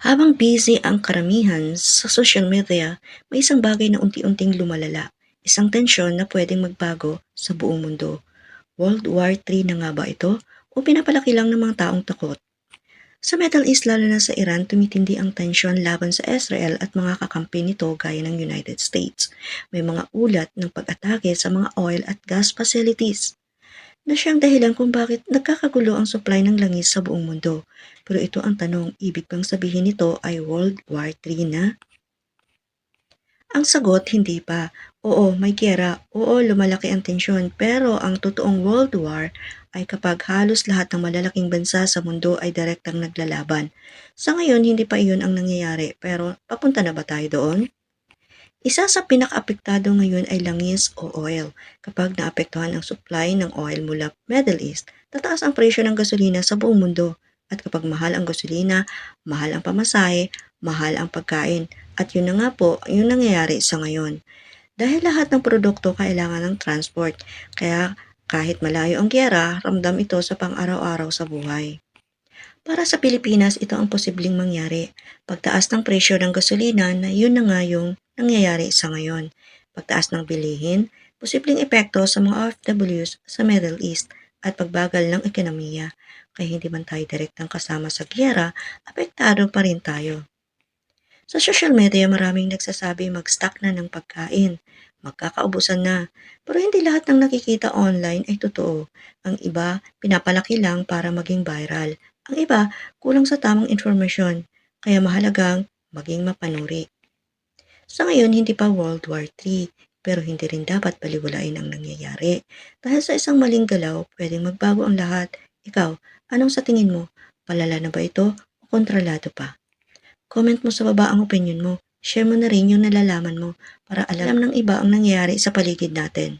Habang busy ang karamihan sa social media, may isang bagay na unti-unting lumalala. Isang tensyon na pwedeng magbago sa buong mundo. World War III na nga ba ito? O pinapalaki lang ng mga taong takot? Sa Middle East lalo na sa Iran, tumitindi ang tensyon laban sa Israel at mga kakampi nito gaya ng United States. May mga ulat ng pag-atake sa mga oil at gas facilities na siyang dahilan kung bakit nagkakagulo ang supply ng langis sa buong mundo. Pero ito ang tanong, ibig bang sabihin nito ay World War III na? Ang sagot, hindi pa. Oo, may giyera. Oo, lumalaki ang tensyon. Pero ang totoong World War ay kapag halos lahat ng malalaking bansa sa mundo ay direktang naglalaban. Sa ngayon, hindi pa iyon ang nangyayari. Pero papunta na ba tayo doon? Isa sa pinakaapektado ngayon ay langis o oil. Kapag naapektuhan ang supply ng oil mula Middle East, tataas ang presyo ng gasolina sa buong mundo. At kapag mahal ang gasolina, mahal ang pamasahe, mahal ang pagkain. At yun na nga po, yung nangyayari sa ngayon. Dahil lahat ng produkto kailangan ng transport, kaya kahit malayo ang gyera, ramdam ito sa pang-araw-araw sa buhay. Para sa Pilipinas, ito ang posibleng mangyari. Pagtaas ng presyo ng gasolina na yun na nga yung nangyayari sa ngayon. Pagtaas ng bilihin, posibleng epekto sa mga OFWs sa Middle East at pagbagal ng ekonomiya. Kaya hindi man tayo direktang kasama sa giyera, apektado pa rin tayo. Sa social media, maraming nagsasabi mag-stock na ng pagkain. Magkakaubusan na. Pero hindi lahat ng nakikita online ay totoo. Ang iba, pinapalaki lang para maging viral. Ang iba, kulang sa tamang informasyon. Kaya mahalagang maging mapanuri. Sa ngayon, hindi pa World War III, pero hindi rin dapat baliwalain ang nangyayari. Dahil sa isang maling galaw, pwedeng magbago ang lahat. Ikaw, anong sa tingin mo? Palala na ba ito o kontrolado pa? Comment mo sa baba ang opinion mo. Share mo na rin yung nalalaman mo para alam ng iba ang nangyayari sa paligid natin.